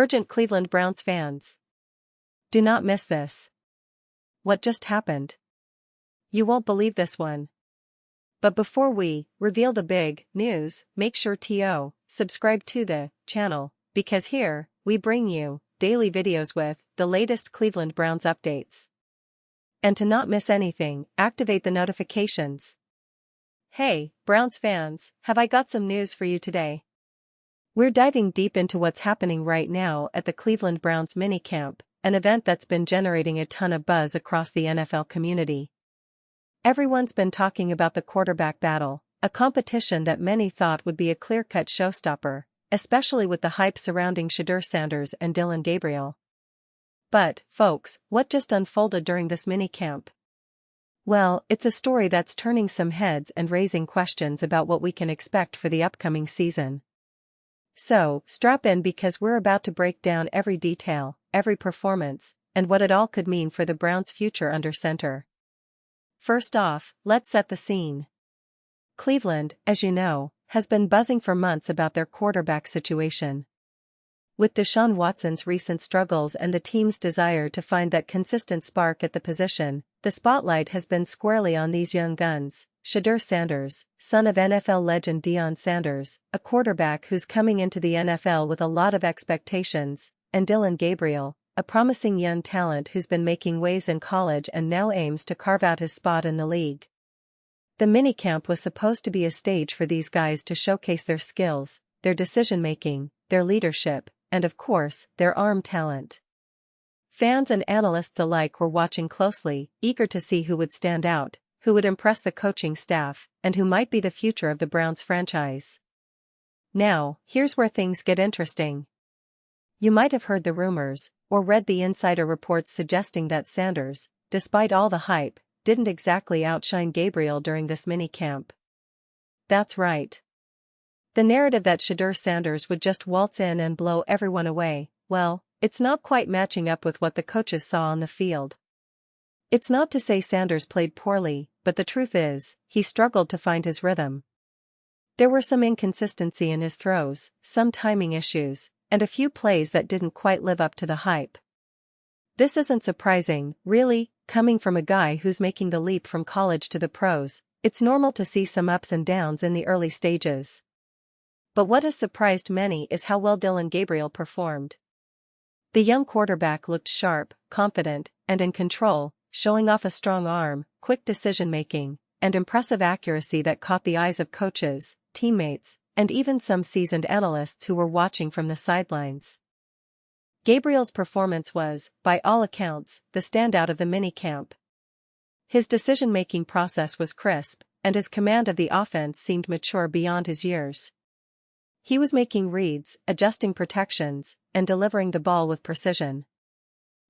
Urgent Cleveland Browns fans. Do not miss this. What just happened? You won't believe this one. But before we reveal the big news, make sure to subscribe to the channel, because here, we bring you daily videos with the latest Cleveland Browns updates. And to not miss anything, activate the notifications. Hey, Browns fans, have I got some news for you today? We're diving deep into what's happening right now at the Cleveland Browns minicamp, an event that's been generating a ton of buzz across the NFL community. Everyone's been talking about the quarterback battle, a competition that many thought would be a clear-cut showstopper, especially with the hype surrounding SHEDEUR Sanders and Dillon Gabriel. But, folks, what just unfolded during this minicamp? Well, it's a story that's turning some heads and raising questions about what we can expect for the upcoming season. So, strap in because we're about to break down every detail, every performance, and what it all could mean for the Browns' future under center. First off, let's set the scene. Cleveland, as you know, has been buzzing for months about their quarterback situation. With Deshaun Watson's recent struggles and the team's desire to find that consistent spark at the position, the spotlight has been squarely on these young guns: SHEDEUR Sanders, son of NFL legend Deion Sanders, a quarterback who's coming into the NFL with a lot of expectations, and Dillon Gabriel, a promising young talent who's been making waves in college and now aims to carve out his spot in the league. The minicamp was supposed to be a stage for these guys to showcase their skills, their decision-making, their leadership, and of course, their arm talent. Fans and analysts alike were watching closely, eager to see who would stand out, who would impress the coaching staff, and who might be the future of the Browns franchise. Now, here's where things get interesting. You might have heard the rumors, or read the insider reports suggesting that Sanders, despite all the hype, didn't exactly outshine Gabriel during this minicamp. That's right. The narrative that SHEDEUR Sanders would just waltz in and blow everyone away, well, it's not quite matching up with what the coaches saw on the field. It's not to say Sanders played poorly, but the truth is, he struggled to find his rhythm. There were some inconsistency in his throws, some timing issues, and a few plays that didn't quite live up to the hype. This isn't surprising, really, coming from a guy who's making the leap from college to the pros. It's normal to see some ups and downs in the early stages. But what has surprised many is how well Dillon Gabriel performed. The young quarterback looked sharp, confident, and in control, showing off a strong arm, quick decision-making, and impressive accuracy that caught the eyes of coaches, teammates, and even some seasoned analysts who were watching from the sidelines. Gabriel's performance was, by all accounts, the standout of the minicamp. His decision-making process was crisp, and his command of the offense seemed mature beyond his years. He was making reads, adjusting protections, and delivering the ball with precision.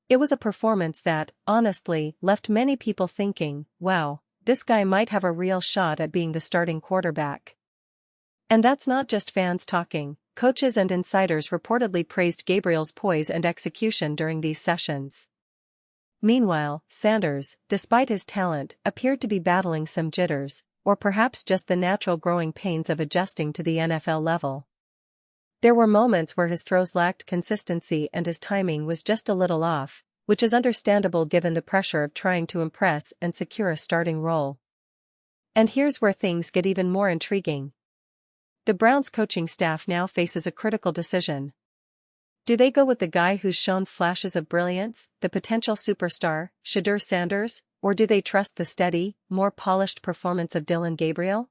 It was a performance that, honestly, left many people thinking, wow, this guy might have a real shot at being the starting quarterback. And that's not just fans talking. Coaches and insiders reportedly praised Gabriel's poise and execution during these sessions. Meanwhile, Sanders, despite his talent, appeared to be battling some jitters, or perhaps just the natural growing pains of adjusting to the NFL level. There were moments where his throws lacked consistency and his timing was just a little off, which is understandable given the pressure of trying to impress and secure a starting role. And here's where things get even more intriguing. The Browns coaching staff now faces a critical decision. Do they go with the guy who's shown flashes of brilliance, the potential superstar, SHEDEUR Sanders, or do they trust the steady, more polished performance of Dillon Gabriel?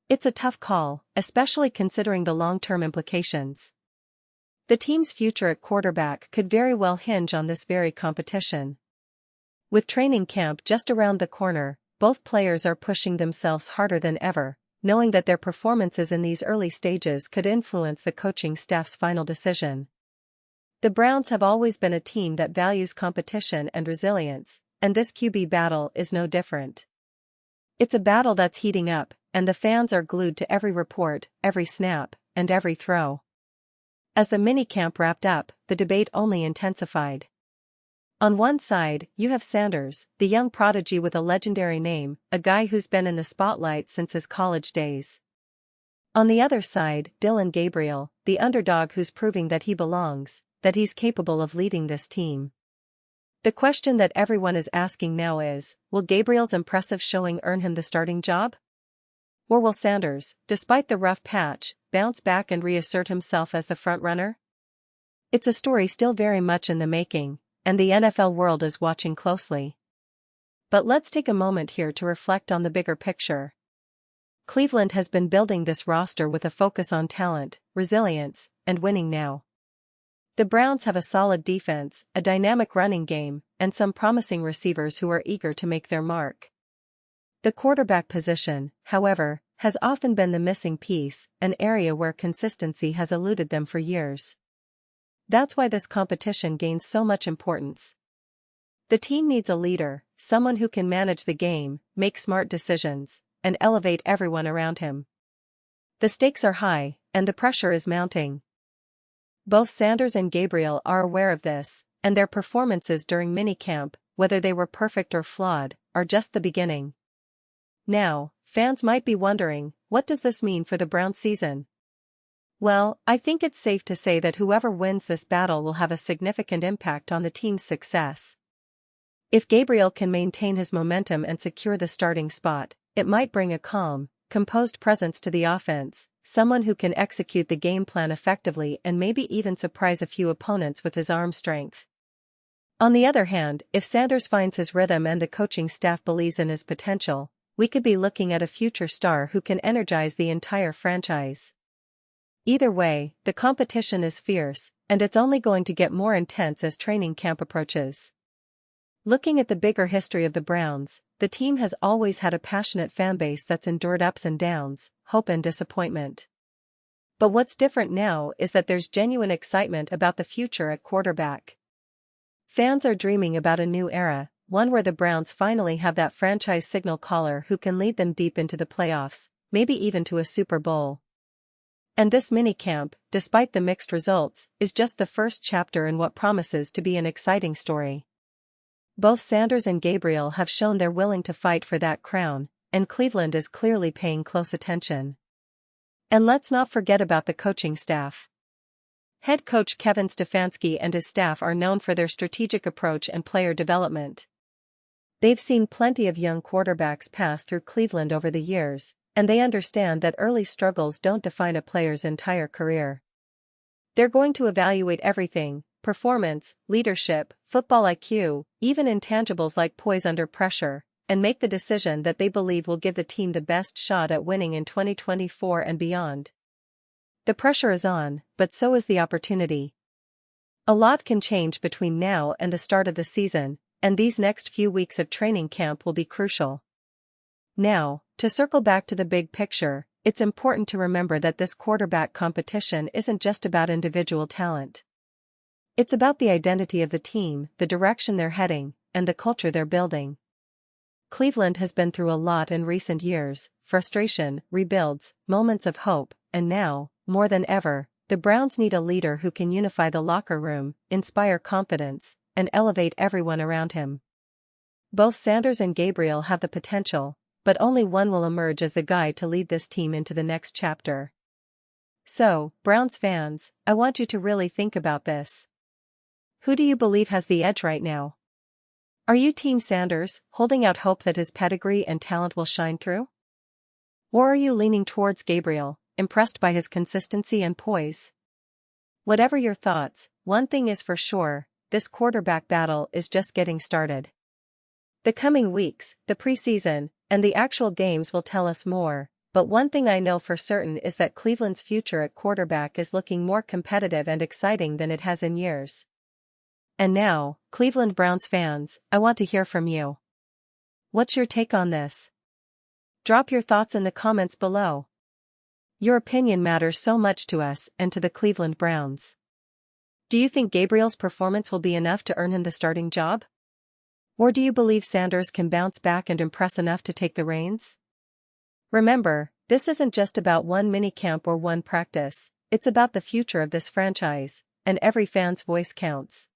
It's a tough call, especially considering the long-term implications. The team's future at quarterback could very well hinge on this very competition. With training camp just around the corner, both players are pushing themselves harder than ever, knowing that their performances in these early stages could influence the coaching staff's final decision. The Browns have always been a team that values competition and resilience, and this QB battle is no different. It's a battle that's heating up, and the fans are glued to every report, every snap, and every throw. As the minicamp wrapped up, the debate only intensified. On one side, you have Sanders, the young prodigy with a legendary name, a guy who's been in the spotlight since his college days. On the other side, Dylan Gabriel, the underdog who's proving that he belongs, that he's capable of leading this team. The question that everyone is asking now is, will Gabriel's impressive showing earn him the starting job? Or will Sanders, despite the rough patch, bounce back and reassert himself as the frontrunner? It's a story still very much in the making, and the NFL world is watching closely. But let's take a moment here to reflect on the bigger picture. Cleveland has been building this roster with a focus on talent, resilience, and winning now. The Browns have a solid defense, a dynamic running game, and some promising receivers who are eager to make their mark. The quarterback position, however, has often been the missing piece, an area where consistency has eluded them for years. That's why this competition gains so much importance. The team needs a leader, someone who can manage the game, make smart decisions, and elevate everyone around him. The stakes are high, and the pressure is mounting. Both Sanders and Gabriel are aware of this, and their performances during minicamp, whether they were perfect or flawed, are just the beginning. Now, fans might be wondering, what does this mean for the Browns season? Well, I think it's safe to say that whoever wins this battle will have a significant impact on the team's success. If Gabriel can maintain his momentum and secure the starting spot, it might bring a calm, composed presence to the offense, someone who can execute the game plan effectively and maybe even surprise a few opponents with his arm strength. On the other hand, if Sanders finds his rhythm and the coaching staff believes in his potential, we could be looking at a future star who can energize the entire franchise. Either way, the competition is fierce, and it's only going to get more intense as training camp approaches. Looking at the bigger history of the Browns, the team has always had a passionate fanbase that's endured ups and downs, hope and disappointment. But what's different now is that there's genuine excitement about the future at quarterback. Fans are dreaming about a new era, one where the Browns finally have that franchise signal caller who can lead them deep into the playoffs, maybe even to a Super Bowl. And this minicamp, despite the mixed results, is just the first chapter in what promises to be an exciting story. Both Sanders and Gabriel have shown they're willing to fight for that crown, and Cleveland is clearly paying close attention. And let's not forget about the coaching staff. Head coach Kevin Stefanski and his staff are known for their strategic approach and player development. They've seen plenty of young quarterbacks pass through Cleveland over the years, and they understand that early struggles don't define a player's entire career. They're going to evaluate everything: performance, leadership, football IQ, even intangibles like poise under pressure, and make the decision that they believe will give the team the best shot at winning in 2024 and beyond. The pressure is on, but so is the opportunity. A lot can change between now and the start of the season, and these next few weeks of training camp will be crucial. Now, to circle back to the big picture, it's important to remember that this quarterback competition isn't just about individual talent. It's about the identity of the team, the direction they're heading, and the culture they're building. Cleveland has been through a lot in recent years: frustration, rebuilds, moments of hope, and now, more than ever, the Browns need a leader who can unify the locker room, inspire confidence, and elevate everyone around him. Both Sanders and Gabriel have the potential, but only one will emerge as the guy to lead this team into the next chapter. So, Browns fans, I want you to really think about this. Who do you believe has the edge right now? Are you Team Sanders, holding out hope that his pedigree and talent will shine through? Or are you leaning towards Gabriel, impressed by his consistency and poise? Whatever your thoughts, one thing is for sure: this quarterback battle is just getting started. The coming weeks, the preseason, and the actual games will tell us more, but one thing I know for certain is that Cleveland's future at quarterback is looking more competitive and exciting than it has in years. And now, Cleveland Browns fans, I want to hear from you. What's your take on this? Drop your thoughts in the comments below. Your opinion matters so much to us and to the Cleveland Browns. Do you think Gabriel's performance will be enough to earn him the starting job? Or do you believe Sanders can bounce back and impress enough to take the reins? Remember, this isn't just about one minicamp or one practice, it's about the future of this franchise, and every fan's voice counts.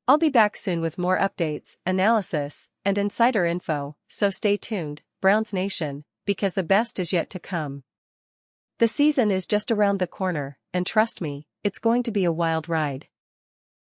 I'll be back soon with more updates, analysis, and insider info, so stay tuned, Browns Nation, because the best is yet to come. The season is just around the corner, and trust me, it's going to be a wild ride.